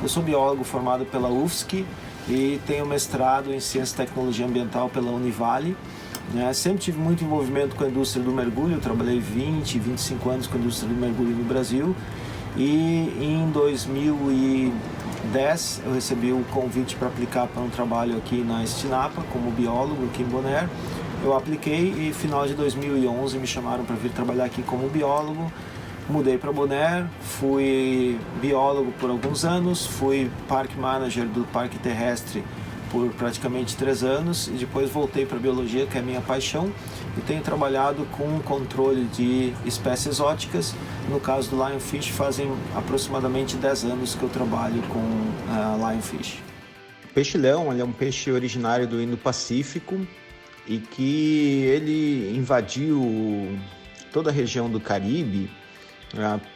Eu sou biólogo formado pela UFSC e tenho mestrado em Ciência e Tecnologia Ambiental pela Univale. Sempre tive muito envolvimento com a indústria do mergulho, trabalhei 25 anos com a indústria do mergulho no Brasil e em 2010 eu recebi o convite para aplicar para um trabalho aqui na Estinapa como biólogo aqui em Bonaire. Eu apliquei e final de 2011 me chamaram para vir trabalhar aqui como biólogo. Mudei para Bonaire, fui biólogo por alguns anos, fui park manager do parque terrestre por praticamente 3 anos e depois voltei para a biologia, que é a minha paixão, e tenho trabalhado com controle de espécies exóticas. No caso do lionfish, fazem aproximadamente 10 anos que eu trabalho com lionfish. O peixe-leão é um peixe originário do Indo-Pacífico e que ele invadiu toda a região do Caribe.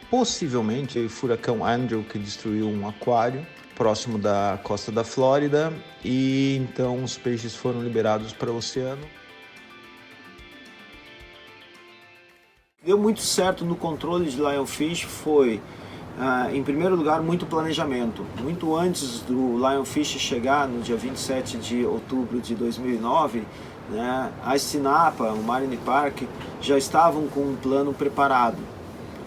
Possivelmente o furacão Andrew, que destruiu um aquário próximo da costa da Flórida, e então os peixes foram liberados para o oceano. Deu muito certo no controle de lionfish foi, em primeiro lugar, muito planejamento. Muito antes do lionfish chegar, no dia 27 de outubro de 2009, a Estinapa, o Marine Park, já estavam com um plano preparado.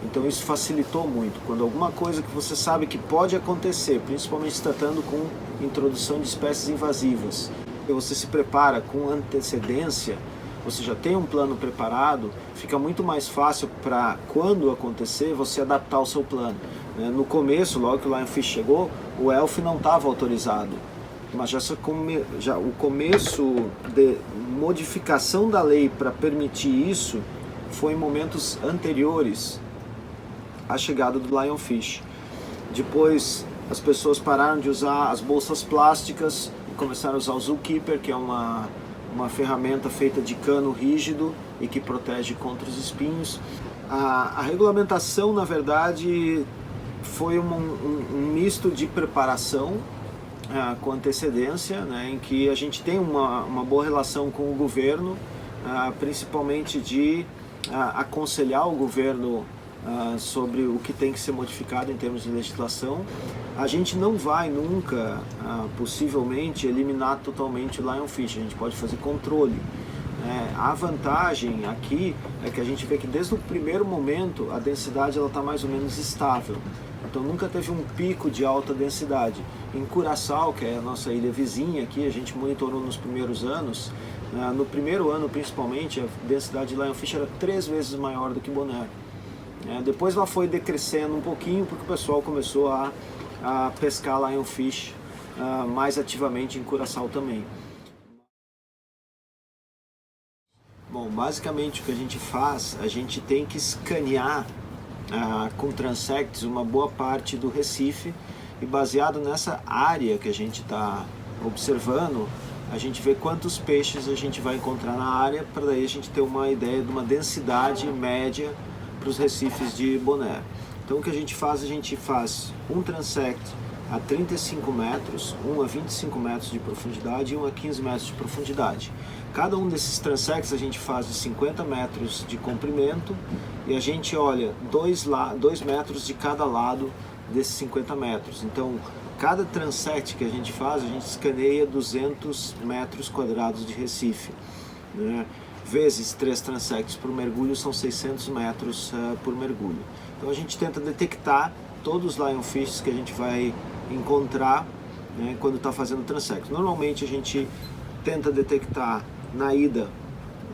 Então isso facilitou muito. Quando alguma coisa que você sabe que pode acontecer, principalmente se tratando com introdução de espécies invasivas, e você se prepara com antecedência, você já tem um plano preparado, fica muito mais fácil para quando acontecer você adaptar o seu plano. No começo, logo que o lionfish chegou, o ELF não estava autorizado, mas o começo de modificação da lei para permitir isso foi em momentos anteriores a chegada do lionfish. Depois as pessoas pararam de usar as bolsas plásticas e começaram a usar o Zookeeper, que é uma ferramenta feita de cano rígido e que protege contra os espinhos. A regulamentação, na verdade, foi um misto de preparação com antecedência, em que a gente tem uma boa relação com o governo, principalmente de aconselhar o governo sobre o que tem que ser modificado em termos de legislação. A gente não vai nunca, possivelmente, eliminar totalmente o lionfish, a gente pode fazer controle. A vantagem aqui é que a gente vê que desde o primeiro momento a densidade está mais ou menos estável. Então nunca teve um pico de alta densidade. Em Curaçao, que é a nossa ilha vizinha aqui, a gente monitorou nos primeiros anos. No primeiro ano, principalmente, a densidade de lionfish era 3 vezes maior do que Bonaire. Depois ela foi decrescendo um pouquinho porque o pessoal começou a pescar lionfish mais ativamente em Curaçao também. Bom, basicamente o que a gente faz, a gente tem que escanear com transects uma boa parte do Recife e baseado nessa área que a gente está observando, a gente vê quantos peixes a gente vai encontrar na área para daí a gente ter uma ideia de uma densidade média para os recifes de Bonaire. Então o que a gente faz um transect a 35 metros, um a 25 metros de profundidade e um a 15 metros de profundidade. Cada um desses transects a gente faz de 50 metros de comprimento e a gente olha 2 metros de cada lado desses 50 metros. Então cada transect que a gente faz, a gente escaneia 200 metros quadrados de recife, vezes 3 transects por mergulho são 600 metros por mergulho. Então a gente tenta detectar todos os lionfish que a gente vai encontrar quando está fazendo transect. Normalmente a gente tenta detectar na ida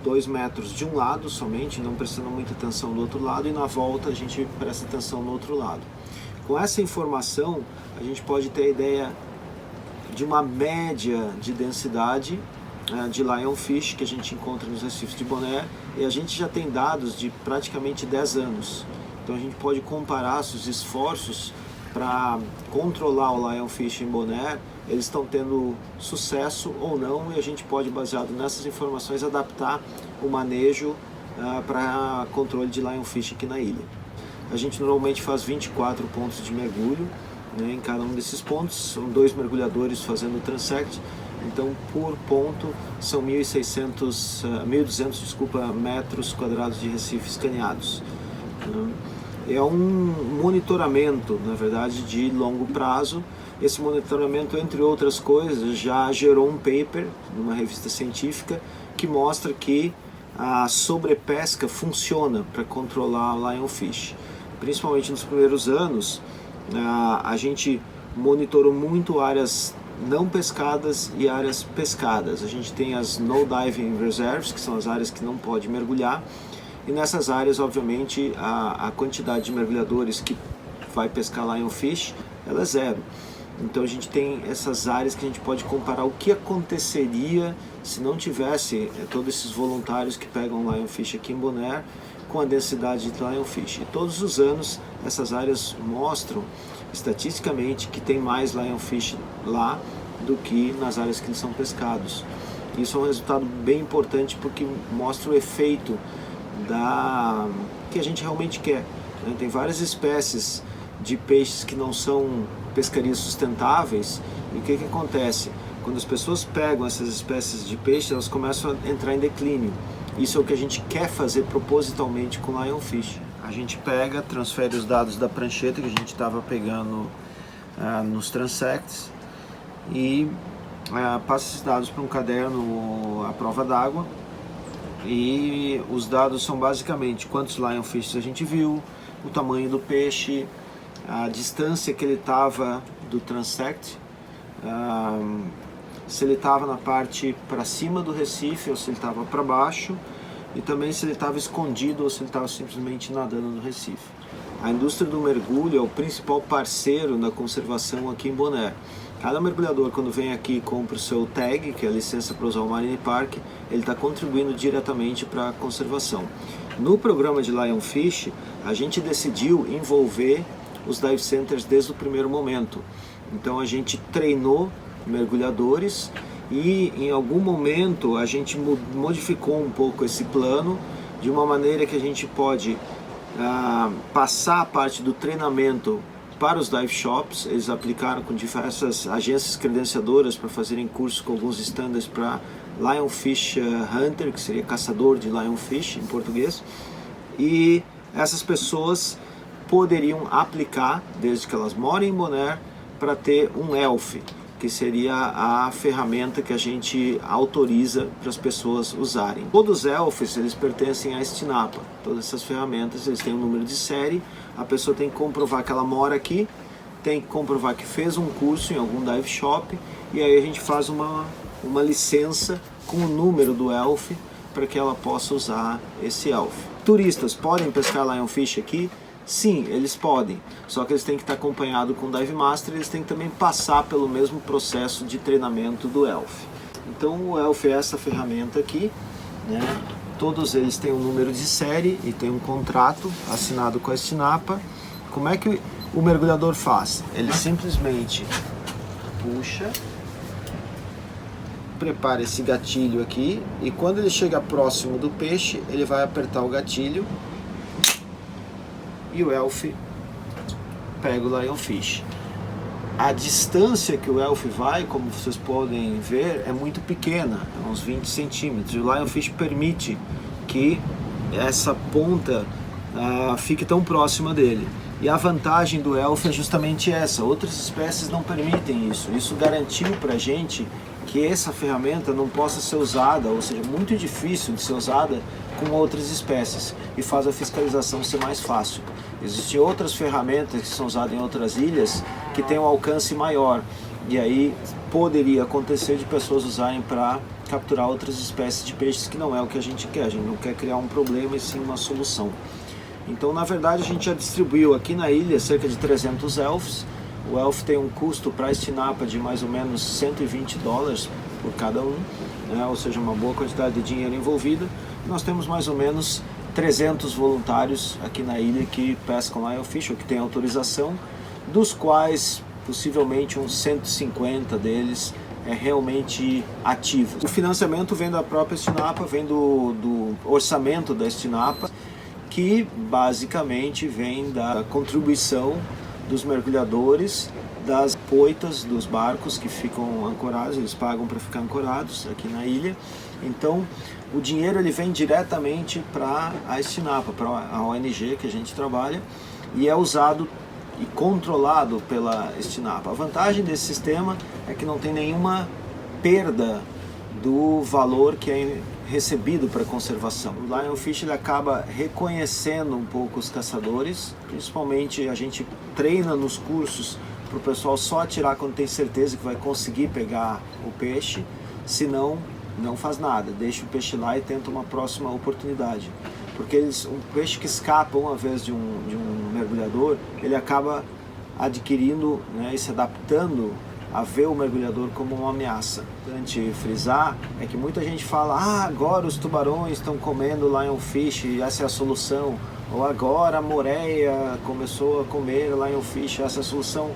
2 metros de um lado somente, não prestando muita atenção do outro lado, e na volta a gente presta atenção no outro lado. Com essa informação a gente pode ter a ideia de uma média de densidade de lionfish que a gente encontra nos recifes de Bonaire, e a gente já tem dados de praticamente 10 anos. Então a gente pode comparar se os esforços para controlar o lionfish em Bonaire, eles estão tendo sucesso ou não, e a gente pode, baseado nessas informações, adaptar o manejo para controle de lionfish aqui na ilha. A gente normalmente faz 24 pontos de mergulho, em cada um desses pontos, são 2 mergulhadores fazendo o transect, então por ponto são 1.200 metros quadrados de recife escaneados. É um monitoramento, na verdade, de longo prazo. Esse monitoramento, entre outras coisas, já gerou um paper numa revista científica que mostra que a sobrepesca funciona para controlar o lionfish. Principalmente nos primeiros anos, a gente monitorou muito áreas não pescadas e áreas pescadas. A gente tem as No Diving Reserves, que são as áreas que não pode mergulhar, e nessas áreas, obviamente, a quantidade de mergulhadores que vai pescar lionfish, ela é zero. Então a gente tem essas áreas que a gente pode comparar o que aconteceria se não tivesse todos esses voluntários que pegam lionfish aqui em Bonaire com a densidade de lionfish. E todos os anos essas áreas mostram estatisticamente que tem mais lionfish lá do que nas áreas que são pescados. Isso é um resultado bem importante porque mostra o efeito que a gente realmente quer. Tem várias espécies de peixes que não são pescarias sustentáveis, e o que acontece? Quando as pessoas pegam essas espécies de peixe, elas começam a entrar em declínio. Isso é o que a gente quer fazer propositalmente com o lionfish. A gente pega, transfere os dados da prancheta que a gente estava pegando nos transects e passa esses dados para um caderno à prova d'água, e os dados são basicamente quantos lionfish a gente viu, o tamanho do peixe, a distância que ele estava do transect, se ele estava na parte para cima do recife ou se ele estava para baixo, e também se ele estava escondido ou se ele estava simplesmente nadando no recife. A indústria do mergulho é o principal parceiro na conservação aqui em Bonaire. Cada mergulhador, quando vem aqui e compra o seu tag, que é a licença para usar o Marine Park, ele está contribuindo diretamente para a conservação. No programa de lionfish, a gente decidiu envolver os dive centers desde o primeiro momento. Então a gente treinou mergulhadores e em algum momento a gente modificou um pouco esse plano de uma maneira que a gente pode passar a parte do treinamento para os dive shops. Eles aplicaram com diversas agências credenciadoras para fazerem cursos com alguns standards para Lionfish Hunter, que seria caçador de lionfish em português, e essas pessoas poderiam aplicar, desde que elas morem em Bonaire, para ter um ELF, que seria a ferramenta que a gente autoriza para as pessoas usarem. Todos os ELFs, eles pertencem à Estinapa. Todas essas ferramentas, eles têm um número de série, a pessoa tem que comprovar que ela mora aqui, tem que comprovar que fez um curso em algum dive shop, e aí a gente faz uma licença com o número do ELF para que ela possa usar esse ELF. Turistas podem pescar lionfish aqui? Sim, eles podem, só que eles têm que estar acompanhados com o Dive Master, eles têm que também passar pelo mesmo processo de treinamento do ELF. Então o ELF é essa ferramenta aqui, né? Todos eles têm um número de série e tem um contrato assinado com a Estinapa. Como é que o mergulhador faz? Ele simplesmente puxa, prepara esse gatilho aqui, e quando ele chega próximo do peixe, ele vai apertar o gatilho e o ELF pega o lionfish. A distância que o ELF vai, como vocês podem ver, é muito pequena, é uns 20 centímetros. O lionfish permite que essa ponta fique tão próxima dele. E a vantagem do ELF é justamente essa. Outras espécies não permitem isso. Isso garantiu para a gente que essa ferramenta não possa ser usada, ou seja, muito difícil de ser usada com outras espécies, e faz a fiscalização ser mais fácil. Existem outras ferramentas que são usadas em outras ilhas que têm um alcance maior, e aí poderia acontecer de pessoas usarem para capturar outras espécies de peixes, que não é o que a gente não quer criar um problema e sim uma solução. Então, na verdade, a gente já distribuiu aqui na ilha cerca de 300 ELFs. O ELF tem um custo para a Estinapa de mais ou menos $120 por cada um, né? Ou seja, uma boa quantidade de dinheiro envolvida. Nós temos mais ou menos 300 voluntários aqui na ilha que pescam lionfish, ou que têm autorização, dos quais possivelmente uns 150 deles é realmente ativo. O financiamento vem da própria Estinapa, vem do orçamento da Estinapa, que basicamente vem da contribuição dos mergulhadores, das poitas dos barcos que ficam ancorados, eles pagam para ficar ancorados aqui na ilha. Então o dinheiro ele vem diretamente para a Estinapa, para a ONG que a gente trabalha, e é usado e controlado pela Estinapa. A vantagem desse sistema é que não tem nenhuma perda do valor que é recebido para conservação. O Lionfish ele acaba reconhecendo um pouco os caçadores, principalmente a gente treina nos cursos para o pessoal só atirar quando tem certeza que vai conseguir pegar o peixe, senão não faz nada, deixa o peixe lá e tenta uma próxima oportunidade. Porque um peixe que escapa uma vez de um mergulhador, ele acaba adquirindo, né, e se adaptando a ver o mergulhador como uma ameaça. Importante frisar é que muita gente fala, agora os tubarões estão comendo lionfish, essa é a solução, ou agora a moreia começou a comer lionfish, essa é a solução.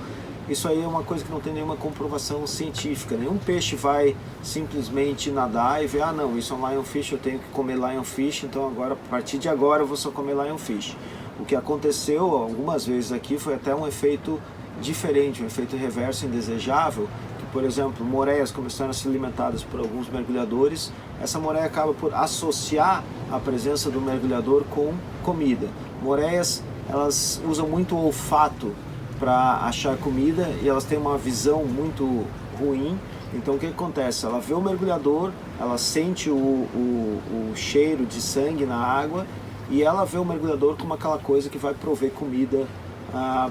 Isso aí é uma coisa que não tem nenhuma comprovação científica. Nenhum peixe vai simplesmente nadar e ver, não, isso é um lionfish, eu tenho que comer lionfish, então agora, a partir de agora eu vou só comer lionfish. O que aconteceu algumas vezes aqui foi até um efeito diferente, um efeito reverso indesejável, que, por exemplo, moreias começaram a ser alimentadas por alguns mergulhadores. Essa moreia acaba por associar a presença do mergulhador com comida. Moreias, elas usam muito o olfato para achar comida e elas têm uma visão muito ruim. Então o que acontece? Ela vê o mergulhador, ela sente o cheiro de sangue na água e ela vê o mergulhador como aquela coisa que vai prover comida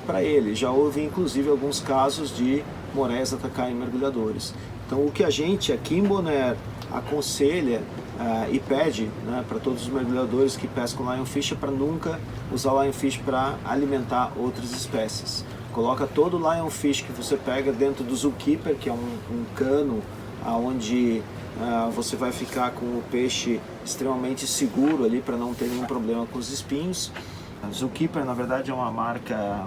para ele. Já houve inclusive alguns casos de moreias atacarem mergulhadores. Então o que a gente aqui em Bonaire aconselha e pede, né, para todos os mergulhadores que pescam lionfish é para nunca usar o lionfish para alimentar outras espécies. Coloca todo o lionfish que você pega dentro do zookeeper, que é um cano onde você vai ficar com o peixe extremamente seguro ali para não ter nenhum problema com os espinhos. A Zookeeper, na verdade, é uma marca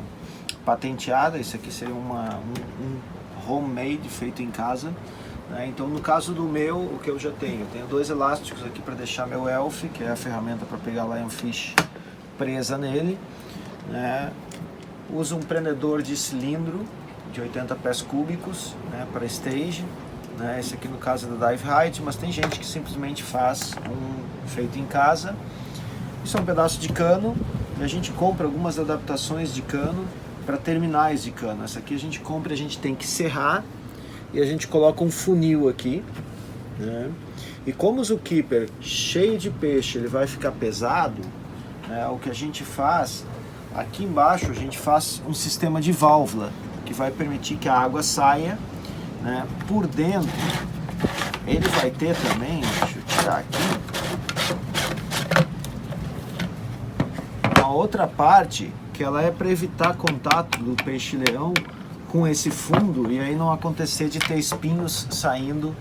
patenteada. Isso aqui seria um homemade feito em casa, né? Então, no caso do meu, o que eu já tenho? Eu tenho 2 elásticos aqui para deixar meu Elf, que é a ferramenta para pegar lionfish presa nele, né? Uso um prendedor de cilindro de 80 pés cúbicos, né, para stage, né? Esse aqui no caso é da Dive Height, mas tem gente que simplesmente faz um feito em casa. Isso é um pedaço de cano. A gente compra algumas adaptações de cano para terminais de cano. Essa aqui a gente compra, a gente tem que serrar e a gente coloca um funil aqui, né? E como o zookeeper cheio de peixe ele vai ficar pesado, né, o que a gente faz aqui embaixo, a gente faz um sistema de válvula que vai permitir que a água saia, né? Por dentro ele vai ter também, deixa eu tirar aqui, outra parte que ela é para evitar contato do peixe-leão com esse fundo e aí não acontecer de ter espinhos saindo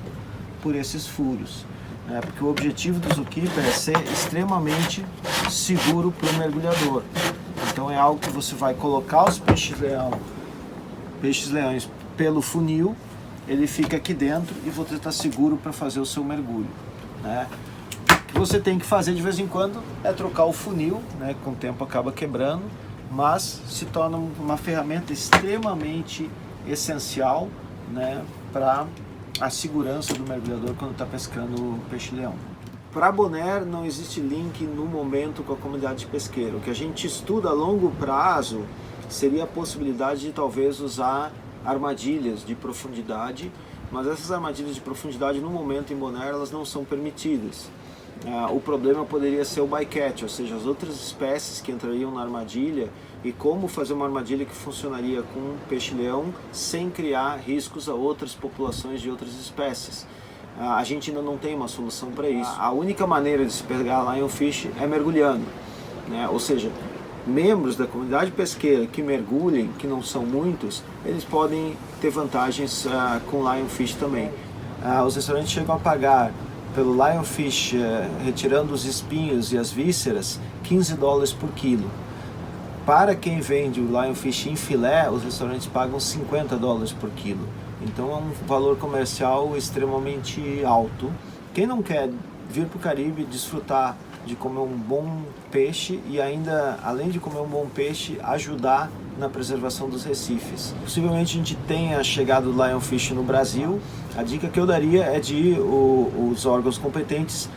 por esses furos, né? Porque o objetivo do zookeeper é ser extremamente seguro para o mergulhador. Então é algo que você vai colocar os peixes-leões pelo funil, ele fica aqui dentro e você está seguro para fazer o seu mergulho, né? O que você tem que fazer de vez em quando é trocar o funil, né? Com o tempo acaba quebrando, mas se torna uma ferramenta extremamente essencial, né, para a segurança do mergulhador quando está pescando o peixe-leão. Para Bonaire não existe link no momento com a comunidade pesqueira. O que a gente estuda a longo prazo seria a possibilidade de talvez usar armadilhas de profundidade, mas essas armadilhas de profundidade no momento em Bonaire elas não são permitidas. O problema poderia ser o bycatch, ou seja, as outras espécies que entrariam na armadilha e como fazer uma armadilha que funcionaria com peixe-leão sem criar riscos a outras populações de outras espécies. A gente ainda não tem uma solução para isso. A única maneira de se pegar lionfish é mergulhando, né? Ou seja, membros da comunidade pesqueira que mergulhem, que não são muitos, eles podem ter vantagens com lionfish também. Os restaurantes chegam a pagar pelo lionfish, retirando os espinhos e as vísceras, $15 por quilo. Para quem vende o lionfish em filé, os restaurantes pagam $50 por quilo. Então é um valor comercial extremamente alto. Quem não quer vir para o Caribe desfrutar de comer um bom peixe e ainda, além de comer um bom peixe, ajudar na preservação dos recifes. Possivelmente a gente tenha chegado do Lionfish no Brasil. A dica que eu daria é de os órgãos competentes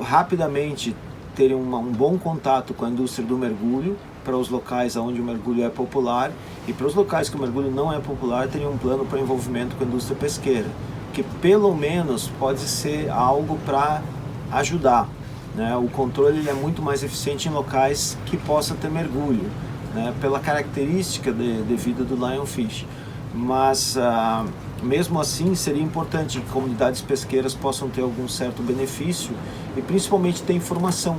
rapidamente terem um bom contato com a indústria do mergulho, para os locais onde o mergulho é popular, e para os locais que o mergulho não é popular, teria um plano para envolvimento com a indústria pesqueira, que pelo menos pode ser algo para ajudar, né? O controle ele é muito mais eficiente em locais que possa ter mergulho, né? Pela característica de vida do Lionfish. Mas mesmo assim seria importante que comunidades pesqueiras possam ter algum certo benefício e principalmente ter informação,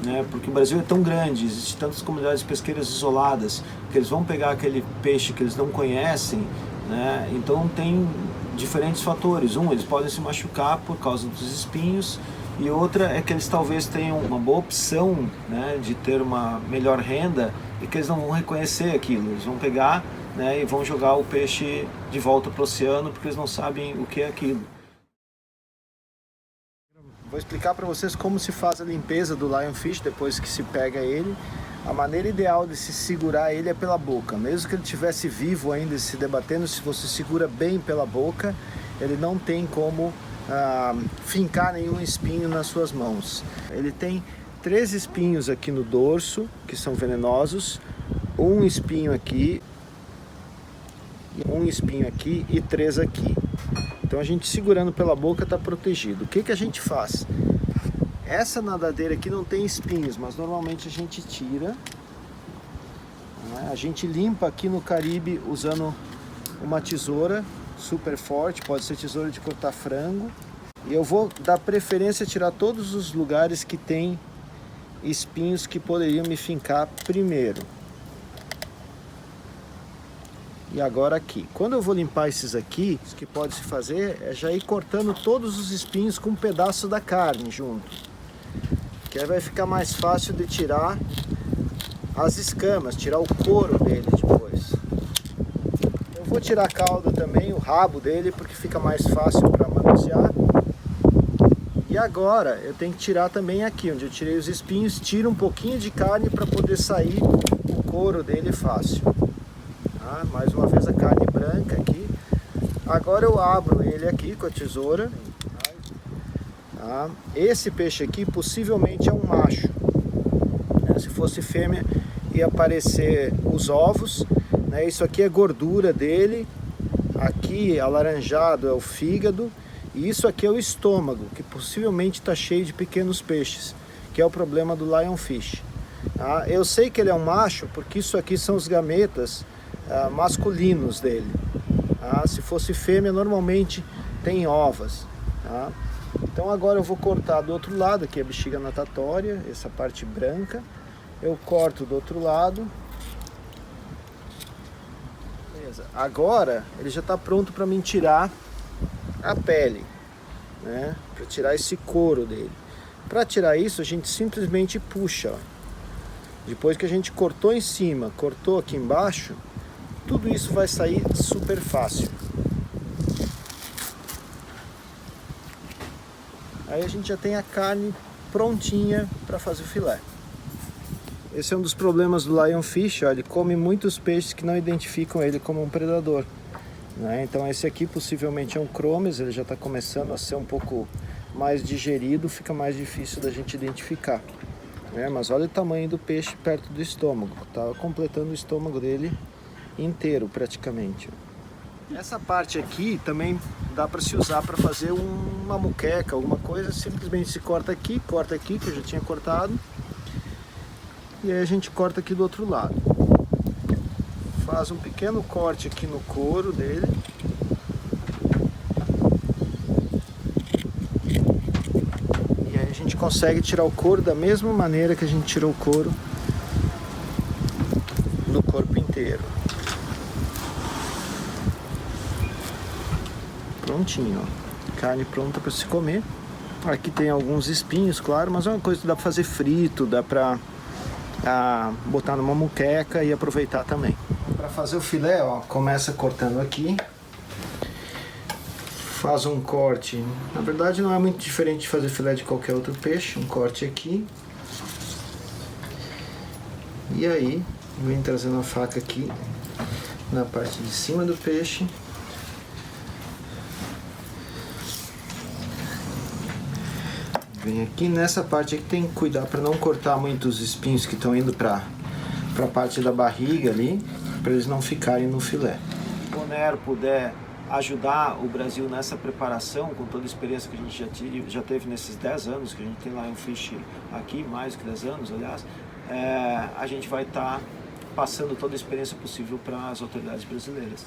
né? Porque o Brasil é tão grande, existem tantas comunidades pesqueiras isoladas que eles vão pegar aquele peixe que eles não conhecem, né? Então tem diferentes fatores. Eles podem se machucar por causa dos espinhos, e outra é que eles talvez tenham uma boa opção, né, de ter uma melhor renda, e que eles não vão reconhecer aquilo. Eles vão pegar, né, e vão jogar o peixe de volta para o oceano porque eles não sabem o que é aquilo. Vou explicar para vocês como se faz a limpeza do Lionfish depois que se pega ele. A maneira ideal de se segurar ele é pela boca. Mesmo que ele estivesse vivo ainda se debatendo, se você segura bem pela boca, ele não tem como fincar nenhum espinho nas suas mãos. Ele tem 3 espinhos aqui no dorso, que são venenosos, um espinho aqui e 3 aqui. Então a gente segurando pela boca está protegido. O que a gente faz? Essa nadadeira aqui não tem espinhos, mas normalmente a gente tira, né? A gente limpa aqui no Caribe usando uma tesoura super forte, pode ser tesoura de cortar frango. E eu vou dar preferência a tirar todos os lugares que tem espinhos que poderiam me fincar primeiro. E agora aqui. Quando eu vou limpar esses aqui, o que pode se fazer é já ir cortando todos os espinhos com um pedaço da carne junto. Que aí vai ficar mais fácil de tirar as escamas, tirar o couro dele depois. Eu vou tirar a cauda também, o rabo dele, porque fica mais fácil para manusear. E agora eu tenho que tirar também aqui, onde eu tirei os espinhos, tiro um pouquinho de carne para poder sair o couro dele fácil. Tá? Mais uma vez a carne branca aqui. Agora eu abro ele aqui com a tesoura. Tá? Esse peixe aqui possivelmente é um macho. Se fosse fêmea ia aparecer os ovos, né? Isso aqui é gordura dele. Aqui alaranjado é o fígado. E isso aqui é o estômago, que possivelmente está cheio de pequenos peixes, que é o problema do Lionfish. Tá? Eu sei que ele é um macho porque isso aqui são os gametas masculinos dele. Tá? Se fosse fêmea, normalmente tem ovas. Tá? Então agora eu vou cortar do outro lado, aqui é a bexiga natatória, essa parte branca. Eu corto do outro lado. Beleza. Agora ele já está pronto para mim tirar a pele, né? Para tirar esse couro dele. Para tirar isso a gente simplesmente puxa, ó. Depois que a gente cortou em cima, cortou aqui embaixo, tudo isso vai sair super fácil. Aí a gente já tem a carne prontinha para fazer o filé. Esse é um dos problemas do Lionfish, ó, ele come muitos peixes que não identificam ele como um predador, né? Então esse aqui possivelmente é um Chromis, ele já está começando a ser um pouco mais digerido, fica mais difícil da gente identificar, né? Mas olha o tamanho do peixe perto do estômago, está completando o estômago dele inteiro praticamente. Essa parte aqui também dá para se usar para fazer uma muqueca, alguma coisa, simplesmente se corta aqui, que eu já tinha cortado, e aí a gente corta aqui do outro lado. Faz um pequeno corte aqui no couro dele. E aí a gente consegue tirar o couro da mesma maneira que a gente tirou o couro do corpo inteiro. Prontinho, ó. Carne pronta para se comer. Aqui tem alguns espinhos, claro, mas é uma coisa que dá para fazer frito, dá para botar numa muqueca e aproveitar também. Para fazer o filé, ó, começa cortando aqui, faz um corte, na verdade não é muito diferente de fazer filé de qualquer outro peixe, um corte aqui, e aí Vem trazendo a faca aqui na parte de cima do peixe. Vem aqui nessa parte aqui, tem que cuidar para não cortar muito os espinhos que estão indo para a parte da barriga ali, para eles não ficarem no filé. Se o Bonner puder ajudar o Brasil nessa preparação, com toda a experiência que a gente já teve nesses 10 anos, que a gente tem Lion Fish aqui, mais do que 10 anos, aliás, a gente vai estar passando toda a experiência possível para as autoridades brasileiras.